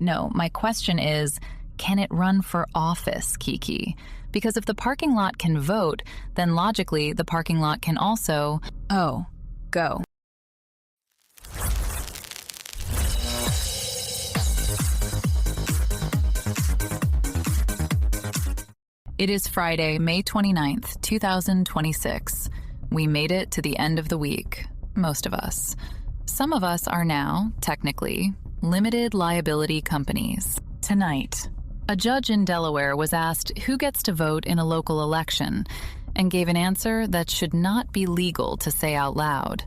No, my question is, can it run for office, Kiki? Because if the parking lot can vote, then logically the parking lot can also... Oh, go. It is Friday, May 29th, 2026. We made it to the end of the week, most of us. Some of us are now, technically, limited liability companies. Tonight, a judge in Delaware was asked who gets to vote in a local election and gave an answer that should not be legal to say out loud.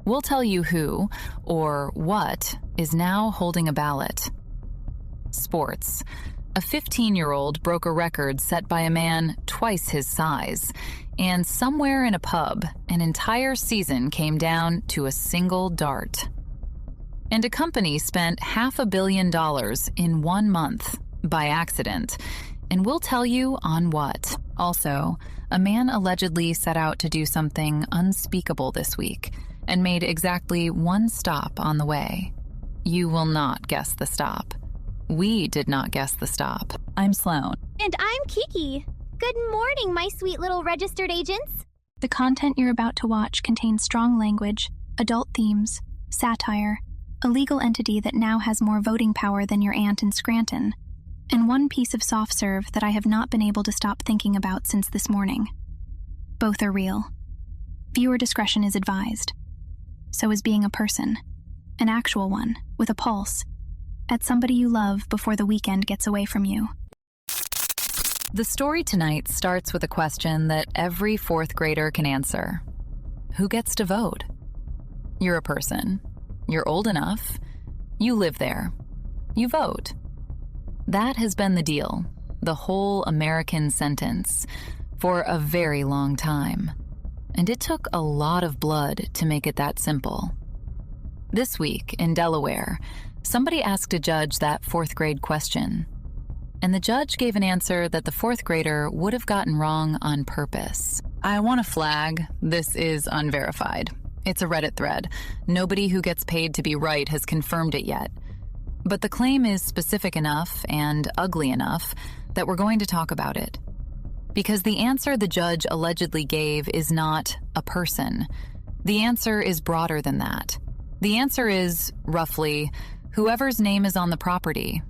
We'll tell you who, or what, is now holding a ballot. Sports. A 15-year-old broke a record set by a man twice his size, and somewhere in a pub, an entire season came down to a single dart. And a company spent $500 million in 1 month by accident, and we'll tell you on what. Also, a man allegedly set out to do something unspeakable this week and made exactly one stop on the way. You will not guess the stop. We did not guess the stop. I'm Sloan. And I'm Kiki. Good morning, my sweet little registered agents. The content you're about to watch contains strong language, adult themes, satire, a legal entity that now has more voting power than your aunt in Scranton, and one piece of soft serve that I have not been able to stop thinking about since this morning. Both are real. Viewer discretion is advised. So is being a person, an actual one, with a pulse, at somebody you love before the weekend gets away from you. The story tonight starts with a question that every fourth grader can answer. Who gets to vote? You're a person. You're old enough. You live there. You vote. That has been the deal, the whole American sentence, for a very long time. And it took a lot of blood to make it that simple. This week in Delaware, somebody asked a judge that fourth grade question, and the judge gave an answer that the fourth grader would have gotten wrong on purpose. I want to flag, this is unverified. It's a Reddit thread. Nobody who gets paid to be right has confirmed it yet. But the claim is specific enough and ugly enough that we're going to talk about it. Because the answer the judge allegedly gave is not a person. The answer is broader than that. The answer is, roughly, whoever's name is on the property.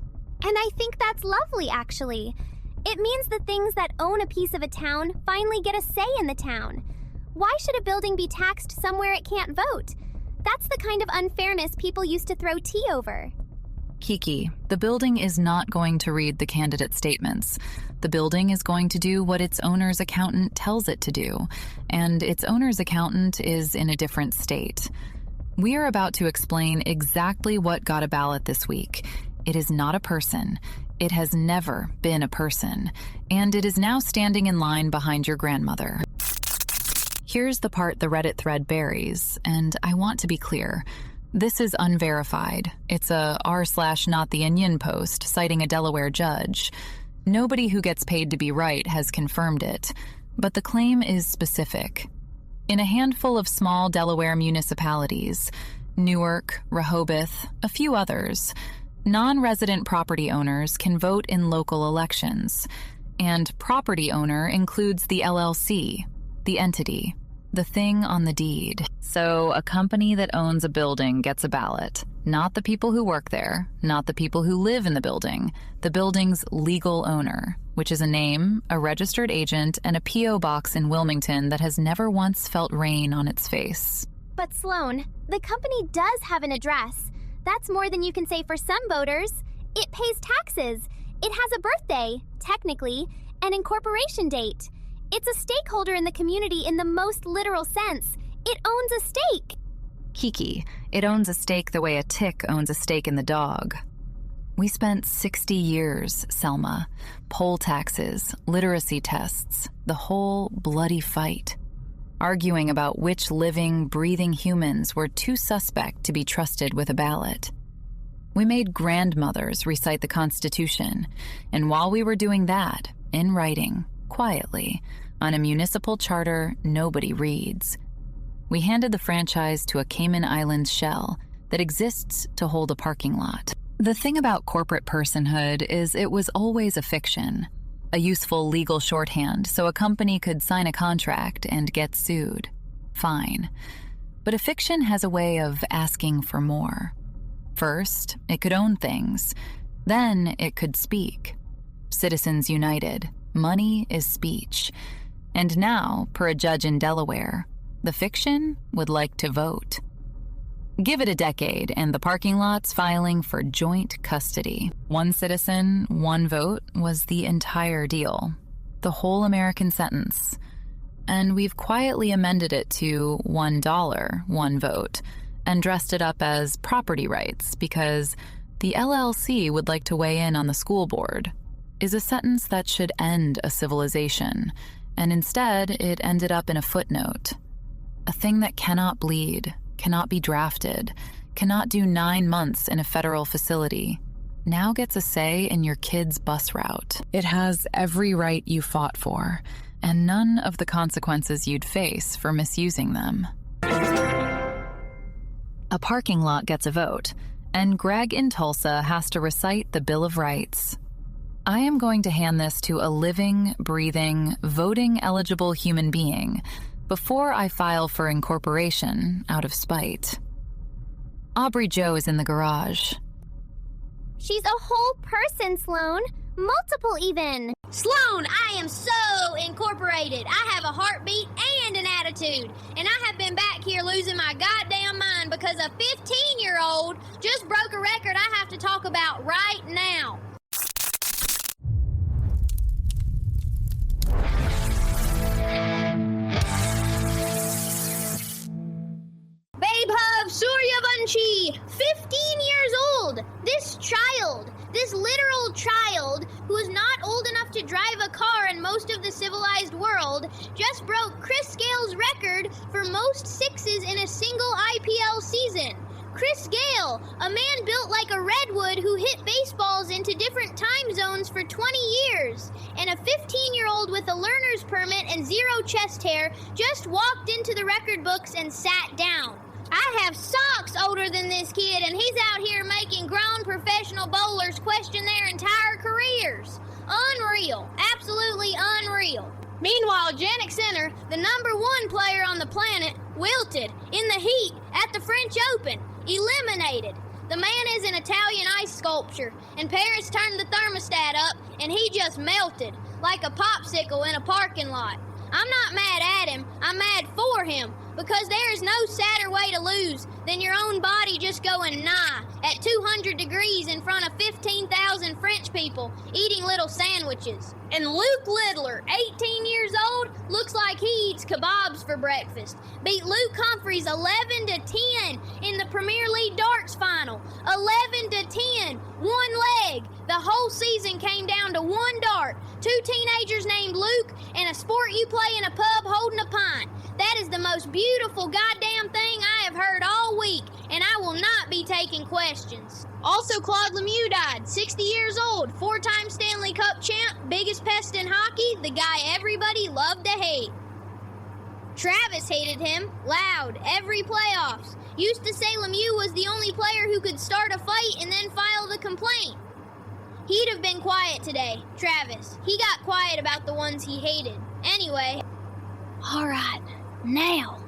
And I think that's lovely, actually. It means the things that own a piece of a town finally get a say in the town. Why should a building be taxed somewhere it can't vote? That's the kind of unfairness people used to throw tea over. Kiki, the building is not going to read the candidate statements. The building is going to do what its owner's accountant tells it to do, and its owner's accountant is in a different state. We are about to explain exactly what got a ballot this week. It is not a person. It has never been a person. And it is now standing in line behind your grandmother. Here's the part the Reddit thread buries, and I want to be clear. This is unverified. It's a r/NotTheOnion post citing a Delaware judge. Nobody who gets paid to be right has confirmed it, but the claim is specific. In a handful of small Delaware municipalities, Newark, Rehoboth, a few others, non-resident property owners can vote in local elections, and property owner includes the LLC, the entity, the thing on the deed. So a company that owns a building gets a ballot, not the people who work there, not the people who live in the building's legal owner, which is a name, a registered agent, and a P.O. box in Wilmington that has never once felt rain on its face. But Sloan, the company does have an address. That's more than you can say for some voters. It pays taxes. It has a birthday, technically, an incorporation date. It's a stakeholder in the community in the most literal sense. It owns a stake. Kiki, it owns a stake the way a tick owns a stake in the dog. We spent 60 years, Selma. Poll taxes, literacy tests, the whole bloody fight. Arguing about which living, breathing humans were too suspect to be trusted with a ballot. We made grandmothers recite the Constitution, and while we were doing that, in writing, quietly, on a municipal charter nobody reads, we handed the franchise to a Cayman Islands shell that exists to hold a parking lot. The thing about corporate personhood is it was always a fiction, a useful legal shorthand so a company could sign a contract and get sued. Fine. But a fiction has a way of asking for more. First, it could own things. Then it could speak. Citizens united. Money is speech. And now, per a judge in Delaware, the fiction would like to vote. Give it a decade, and the parking lot's filing for joint custody. One citizen, one vote was the entire deal. The whole American sentence. And we've quietly amended it to $1, one vote, and dressed it up as property rights because the LLC would like to weigh in on the school board. Is a sentence that should end a civilization, and instead it ended up in a footnote. A thing that cannot bleed, cannot be drafted, cannot do 9 months in a federal facility, now gets a say in your kid's bus route. It has every right you fought for, and none of the consequences you'd face for misusing them. A parking lot gets a vote, and Greg in Tulsa has to recite the Bill of Rights. I am going to hand this to a living, breathing, voting-eligible human being before I file for incorporation out of spite. Aubrey Jo is in the garage. She's a whole person, Sloan. Multiple, even. Sloan, I am so incorporated. I have a heartbeat and an attitude. And I have been back here losing my goddamn mind because a 15-year-old just broke a record I have to talk about right now. Babe Hov Suryavanshi, 15 years old. This literal child, who is not old enough to drive a car in most of the civilized world, just broke Chris Gale's record for most sixes in a single IPL season. Chris Gale, a man built like a redwood who hit baseballs into different time zones for 20 years, and a 15-year-old with a learner's permit and zero chest hair just walked into the record books and sat down. I have socks older than this kid, and he's out here making grown professional bowlers question their entire careers. Unreal. Absolutely unreal. Meanwhile, Jannik Sinner, the #1 player on the planet, wilted in the heat at the French Open. Eliminated. The man is an Italian ice sculpture, and Paris turned the thermostat up, and he just melted like a popsicle in a parking lot. I'm not mad at him, I'm mad for him, because there is no sadder way to lose than your own body just going nah at 200 degrees in front of 15,000 French people eating little sandwiches. And Luke Littler, 18 years old, looks like he eats kebabs for breakfast. Beat Luke Humphreys 11-10 in the Premier League darts final. 11-10, one leg. The whole season came down to one dart. 2 teenagers named Luke, and a sport you play in a pub holding a pint. That is the most beautiful goddamn thing I have heard all week, and I will not be taking questions. Also, Claude Lemieux died, 60 years old, 4-time Stanley Cup champ, biggest pest in hockey, the guy everybody loved to hate. Travis hated him, loud, every playoffs. Used to say Lemieux was the only player who could start a fight and then file the complaint. He'd have been quiet today, Travis. He got quiet about the ones he hated. Anyway, all right, now.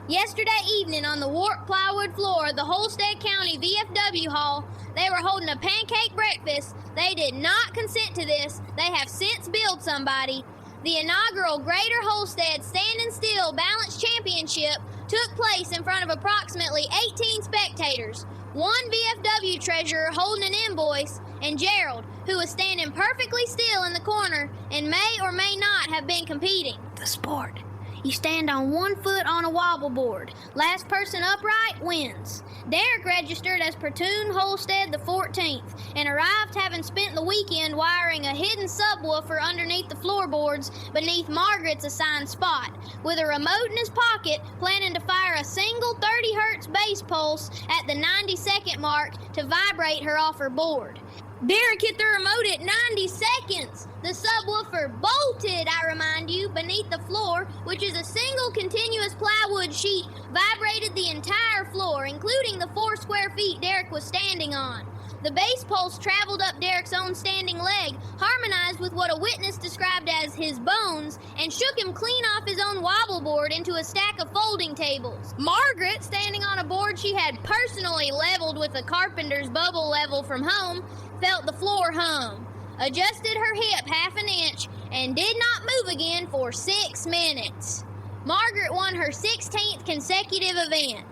Yesterday evening on the warped plywood floor of the Holstead County VFW Hall, they were holding a pancake breakfast. They did not consent to this. They have since billed somebody. The inaugural Greater Holstead Standing Still Balance Championship took place in front of approximately 18 spectators. One VFW treasurer holding an invoice, and Gerald, who was standing perfectly still in the corner and may or may not have been competing. The sport. You stand on one foot on a wobble board. Last person upright wins. Derek registered as Platoon Holstead the 14th and arrived having spent the weekend wiring a hidden subwoofer underneath the floorboards beneath Margaret's assigned spot, with a remote in his pocket, planning to fire a single 30 hertz bass pulse at the 90-second mark to vibrate her off her board. Derek hit the remote at 90 seconds. The subwoofer bolted, I remind you, beneath the floor, which is a single continuous plywood sheet, vibrated the entire floor, including the 4 square feet Derek was standing on. The base pulse traveled up Derek's own standing leg, harmonized with what a witness described as his bones, and shook him clean off his own wobble board into a stack of folding tables. Margaret, standing on a board she had personally leveled with a carpenter's bubble level from home, felt the floor hum, adjusted her hip half an inch, and did not move again for 6 minutes. Margaret won her 16th consecutive event.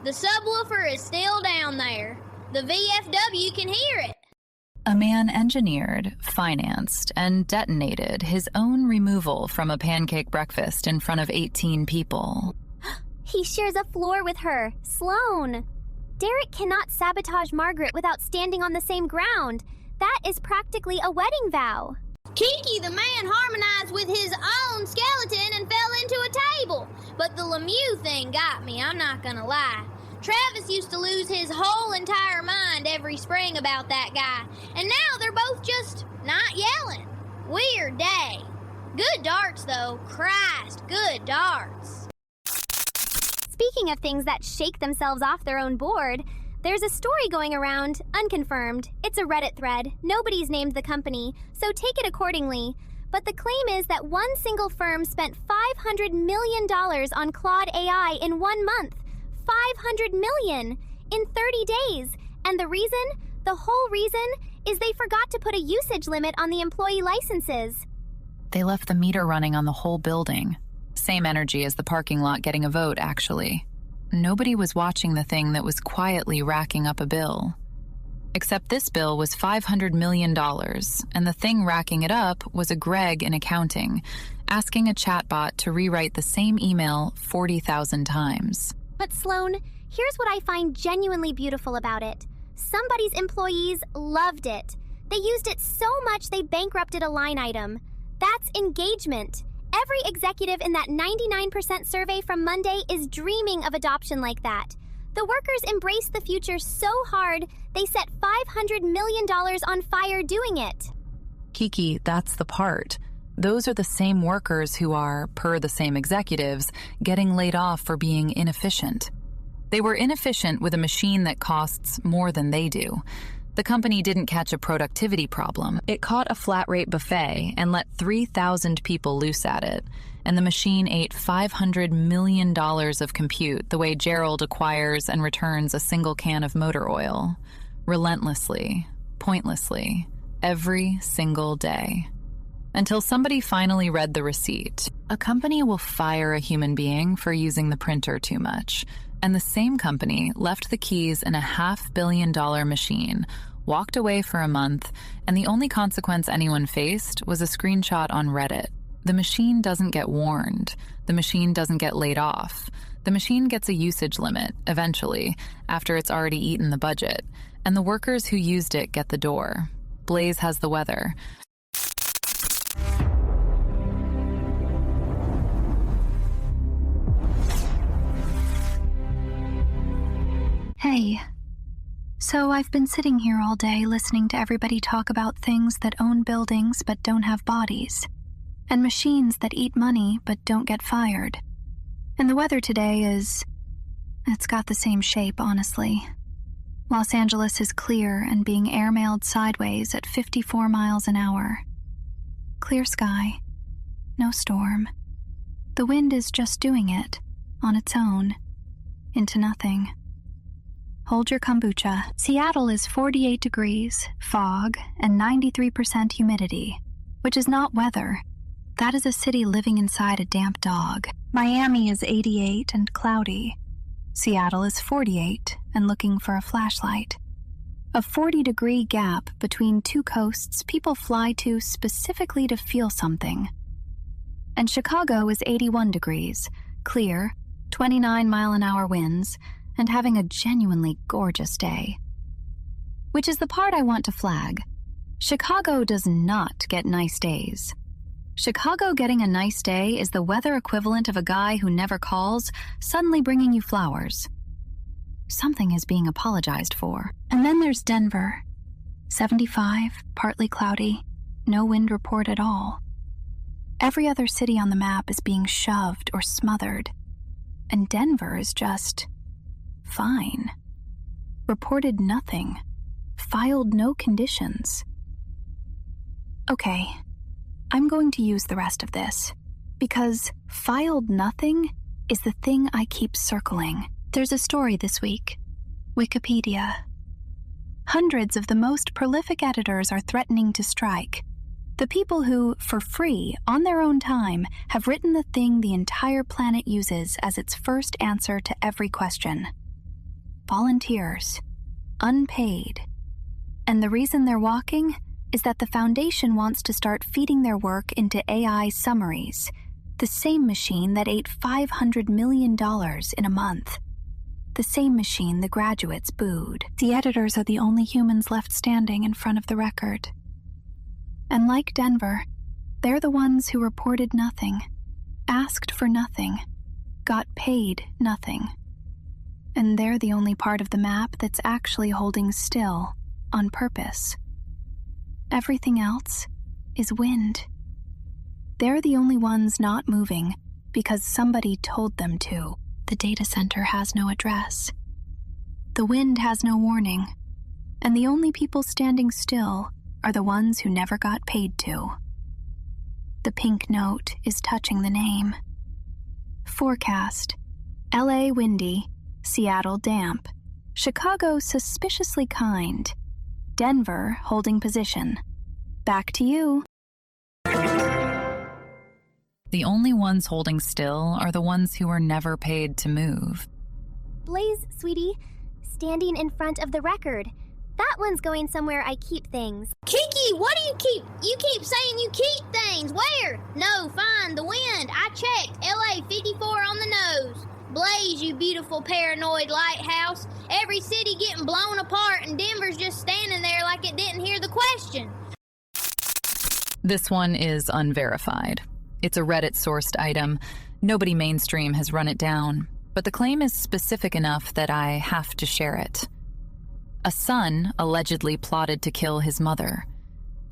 The subwoofer is still down there. The VFW can hear it. A man engineered, financed, and detonated his own removal from a pancake breakfast in front of 18 people. He shares a floor with her, Sloane. Derek cannot sabotage Margaret without standing on the same ground. That is practically a wedding vow. Kiki the man harmonized with his own skeleton and fell into a table. But the Lemieux thing got me, I'm not gonna lie. Travis used to lose his whole entire mind every spring about that guy. And now they're both just not yelling. Weird day. Good darts, though. Christ, good darts. Speaking of things that shake themselves off their own board, there's a story going around, unconfirmed. It's a Reddit thread. Nobody's named the company, so take it accordingly. But the claim is that one single firm spent $500 million on Claude AI in 1 month. $500 million in 30 days. And the whole reason, is they forgot to put a usage limit on the employee licenses. They left the meter running on the whole building. Same energy as the parking lot getting a vote, actually. Nobody was watching the thing that was quietly racking up a bill. Except this bill was $500 million, and the thing racking it up was a Greg in accounting, asking a chatbot to rewrite the same email 40,000 times. But Sloane, here's what I find genuinely beautiful about it. Somebody's employees loved it. They used it so much they bankrupted a line item. That's engagement. Every executive in that 99% survey from Monday is dreaming of adoption like that. The workers embraced the future so hard, they set $500 million on fire doing it. Kiki, that's the part. Those are the same workers who are, per the same executives, getting laid off for being inefficient. They were inefficient with a machine that costs more than they do. The company didn't catch a productivity problem. It caught a flat-rate buffet and let 3,000 people loose at it, and the machine ate $500 million of compute the way Gerald acquires and returns a single can of motor oil. Relentlessly, pointlessly, every single day. Until somebody finally read the receipt. A company will fire a human being for using the printer too much, and the same company left the keys in a $500 million machine, walked away for a month, and the only consequence anyone faced was a screenshot on Reddit. The machine doesn't get warned. The machine doesn't get laid off. The machine gets a usage limit, eventually, after it's already eaten the budget, and the workers who used it get the door. Blaze has the weather. Hey. So I've been sitting here all day listening to everybody talk about things that own buildings but don't have bodies, and machines that eat money but don't get fired. And the weather today it's got the same shape, honestly. Los Angeles is clear and being airmailed sideways at 54 miles an hour. Clear sky. No storm. The wind is just doing it, on its own, into nothing. Hold your kombucha. Seattle is 48 degrees, fog, and 93% humidity, which is not weather. That is a city living inside a damp dog. Miami is 88 and cloudy. Seattle is 48 and looking for a flashlight. A 40-degree gap between two coasts people fly to specifically to feel something. And Chicago is 81 degrees, clear, 29-mile-an-hour winds, and having a genuinely gorgeous day. Which is the part I want to flag. Chicago does not get nice days. Chicago getting a nice day is the weather equivalent of a guy who never calls suddenly bringing you flowers. Something is being apologized for. And then there's Denver. 75, partly cloudy, no wind report at all. Every other city on the map is being shoved or smothered. And Denver is just fine. Reported nothing. filed no conditions. Okay, I'm going to use the rest of this, because filed nothing is the thing I keep circling. There's a story this week. Wikipedia. Hundreds of the most prolific editors are threatening to strike. The people who, for free, on their own time, have written the thing the entire planet uses as its first answer to every question. Volunteers. Unpaid. And the reason they're walking is that the Foundation wants to start feeding their work into AI summaries, the same machine that ate $500 million in a month. The same machine the graduates booed. The editors are the only humans left standing in front of the record. And like Denver, they're the ones who reported nothing, asked for nothing, got paid nothing. And they're the only part of the map that's actually holding still on purpose. Everything else is wind. They're the only ones not moving because somebody told them to. The data center has no address. The wind has no warning. And the only people standing still are the ones who never got paid to. The pink note is touching the name. Forecast: LA windy, Seattle damp, Chicago suspiciously kind, Denver holding position. Back to you. The only ones holding still are the ones who were never paid to move. Blaze, sweetie, standing in front of the record. That one's going somewhere I keep things. Kiki, what do you keep? You keep saying you keep things. Where? No, fine, the wind. I checked. LA 54 on the nose. Blaze, you beautiful paranoid lighthouse. Every city getting blown apart and Denver's just standing there like it didn't hear the question. This one is unverified. It's a Reddit-sourced item. Nobody mainstream has run it down, but the claim is specific enough that I have to share it. A son allegedly plotted to kill his mother,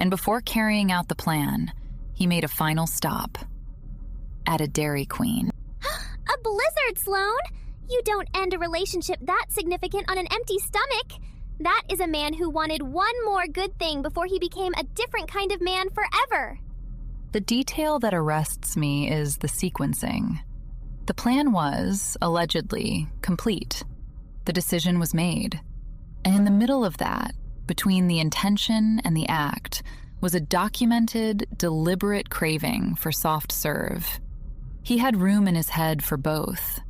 and before carrying out the plan, he made a final stop at a Dairy Queen. A blizzard, Sloan! You don't end a relationship that significant on an empty stomach. That is a man who wanted one more good thing before he became a different kind of man forever. The detail that arrests me is the sequencing. The plan was, allegedly, complete. The decision was made. And in the middle of that, between the intention and the act, was a documented, deliberate craving for soft serve. He had room in his head for both.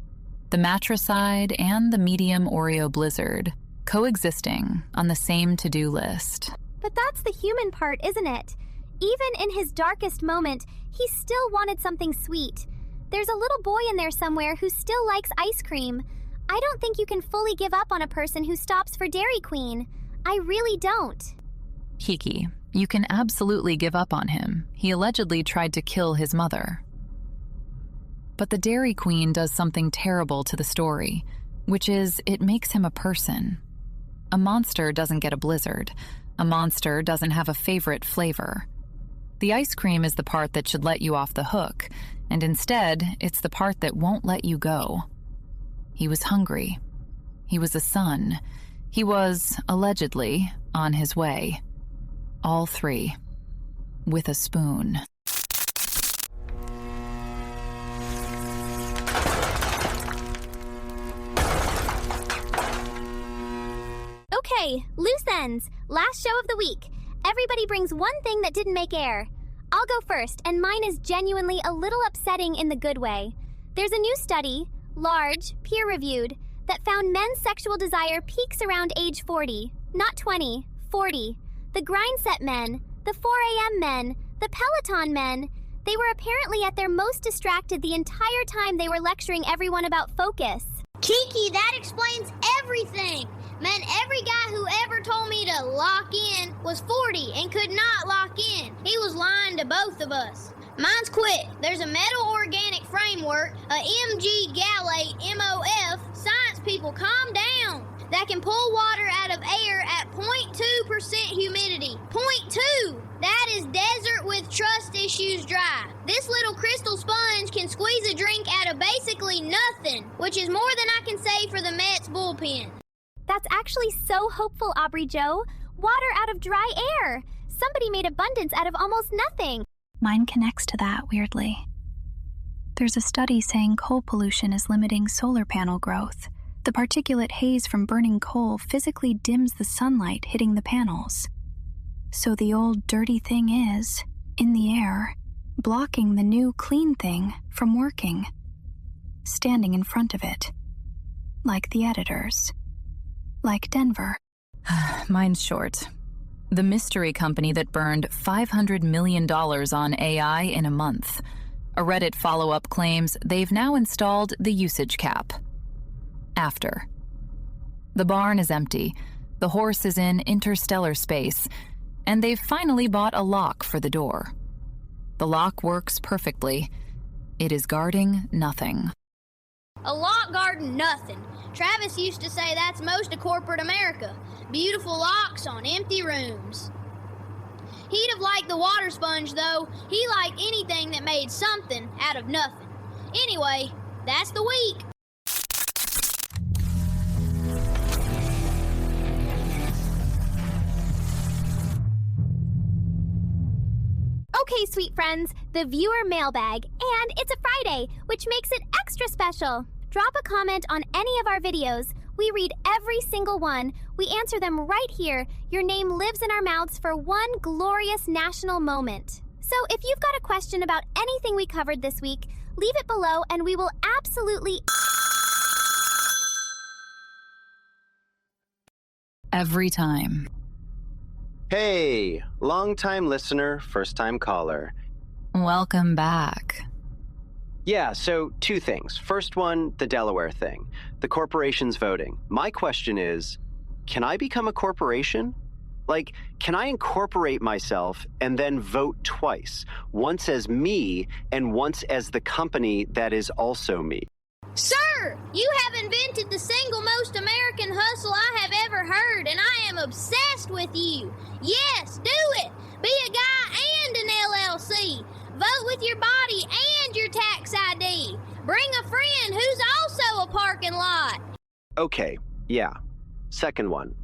The matricide and the medium Oreo blizzard, coexisting on the same to-do list. But that's the human part, isn't it? Even in his darkest moment, he still wanted something sweet. There's a little boy in there somewhere who still likes ice cream. I don't think you can fully give up on a person who stops for Dairy Queen. I really don't. Kiki, you can absolutely give up on him. He allegedly tried to kill his mother. But the Dairy Queen does something terrible to the story, which is it makes him a person. A monster doesn't get a blizzard. A monster doesn't have a favorite flavor. The ice cream is the part that should let you off the hook, and instead, it's the part that won't let you go. He was hungry. He was a son. He was, allegedly, on his way. All three. With a spoon. Okay, loose ends. Last show of the week. Everybody brings one thing that didn't make air. I'll go first, and mine is genuinely a little upsetting in the good way. There's a new study, large, peer-reviewed, that found men's sexual desire peaks around age 40. Not 20, 40. The grind-set men, the 4 a.m. men, the Peloton men, they were apparently at their most distracted the entire time they were lecturing everyone about focus. Kiki, that explains everything. Man, every guy who ever told me to lock in was 40 and could not lock in. He was lying to both of us. Mine's quick. There's a metal organic framework, a MG Gallate MOF, science people, calm down, that can pull water out of air at 0.2% humidity. 0.2! That is desert with trust issues dry. This little crystal sponge can squeeze a drink out of basically nothing, which is more than I can say for the Mets bullpen. That's actually so hopeful, Aubrey Joe. Water out of dry air. Somebody made abundance out of almost nothing. Mine connects to that, weirdly. There's a study saying coal pollution is limiting solar panel growth. The particulate haze from burning coal physically dims the sunlight hitting the panels. So the old dirty thing is, in the air, blocking the new clean thing from working. Standing in front of it. Like the editors. Like Denver. Mine's short. The mystery company that burned $500 million on AI in a month. A Reddit follow-up claims they've now installed the usage cap. After. The barn is empty, the horse is in interstellar space, and they've finally bought a lock for the door. The lock works perfectly. It is guarding nothing. A lock garden, nothing. Travis used to say that's most of corporate America. Beautiful locks on empty rooms. He'd have liked the water sponge, though. He liked anything that made something out of nothing. Anyway, that's the week. Okay, sweet friends, the viewer mailbag, and it's a Friday, which makes it extra special. Drop a comment on any of our videos. We read every single one. We answer them right here. Your name lives in our mouths for one glorious national moment. So if you've got a question about anything we covered this week, leave it below and we will absolutely... Every time. Hey, long-time listener, first-time caller. Welcome back. Yeah, so two things. First one, the Delaware thing. The corporation's voting. My question is, can I become a corporation? Like, can I incorporate myself and then vote twice? Once as me and once as the company that is also me. Sir, you have invented the single most American hustle I have ever heard, and I am obsessed with you. Yes, do it. Be a guy and an LLC. Vote with your body and your tax ID. Bring a friend who's also a parking lot. Okay, yeah. Second one,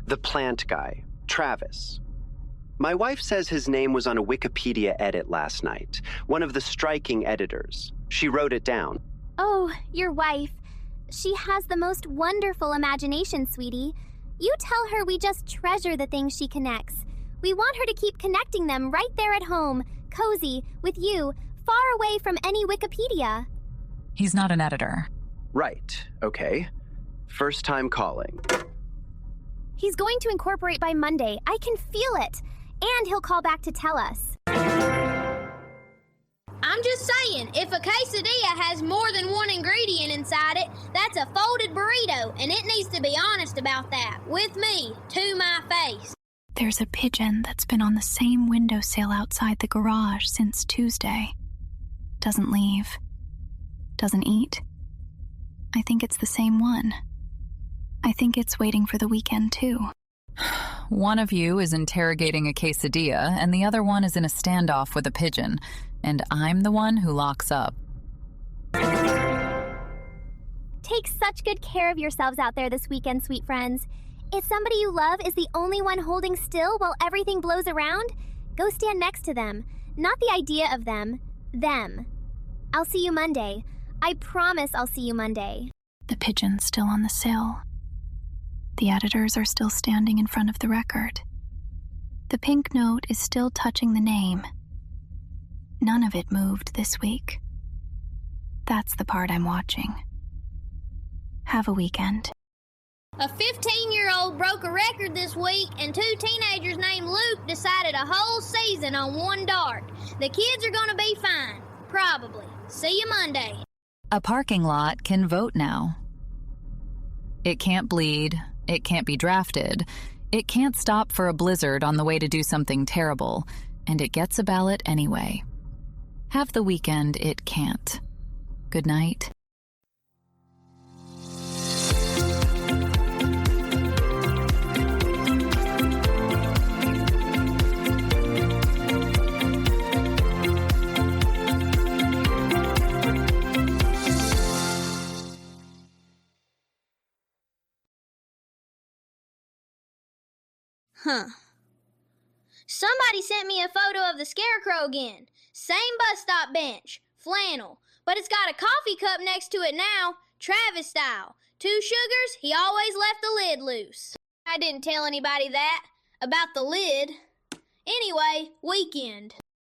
the plant guy, Travis. My wife says his name was on a Wikipedia edit last night, one of the striking editors. She wrote it down. Oh, your wife. She has the most wonderful imagination, sweetie. You tell her we just treasure the things she connects. We want her to keep connecting them right there at home, cozy, with you, far away from any Wikipedia. He's not an editor. Right, okay. First time calling. He's going to incorporate by Monday. I can feel it. And he'll call back to tell us. I'm just saying, if a quesadilla has more than one ingredient inside it, that's a folded burrito, and it needs to be honest about that, with me, to my face. There's a pigeon that's been on the same windowsill outside the garage since Tuesday. Doesn't leave. Doesn't eat. I think it's the same one. I think it's waiting for the weekend, too. One of you is interrogating a quesadilla, and the other one is in a standoff with a pigeon, and I'm the one who locks up. Take such good care of yourselves out there this weekend, sweet friends. If somebody you love is the only one holding still while everything blows around, go stand next to them. Not the idea of them. Them. I'll see you Monday. I promise I'll see you Monday. The pigeon's still on the sill. The editors are still standing in front of the record. The pink note is still touching the name. None of it moved this week. That's the part I'm watching. Have a weekend. A 15-year-old broke a record this week, and two teenagers named Luke decided a whole season on one dart. The kids are gonna be fine. Probably. See you Monday. A parking lot can vote now. It can't bleed. It can't be drafted. It can't stop for a blizzard on the way to do something terrible. And it gets a ballot anyway. Have the weekend it can't. Good night. Somebody sent me a photo of the Scarecrow again. Same bus stop bench, flannel, but it's got a coffee cup next to it now, Travis style. 2 sugars, he always left the lid loose. I didn't tell anybody that, about the lid. Anyway, weekend.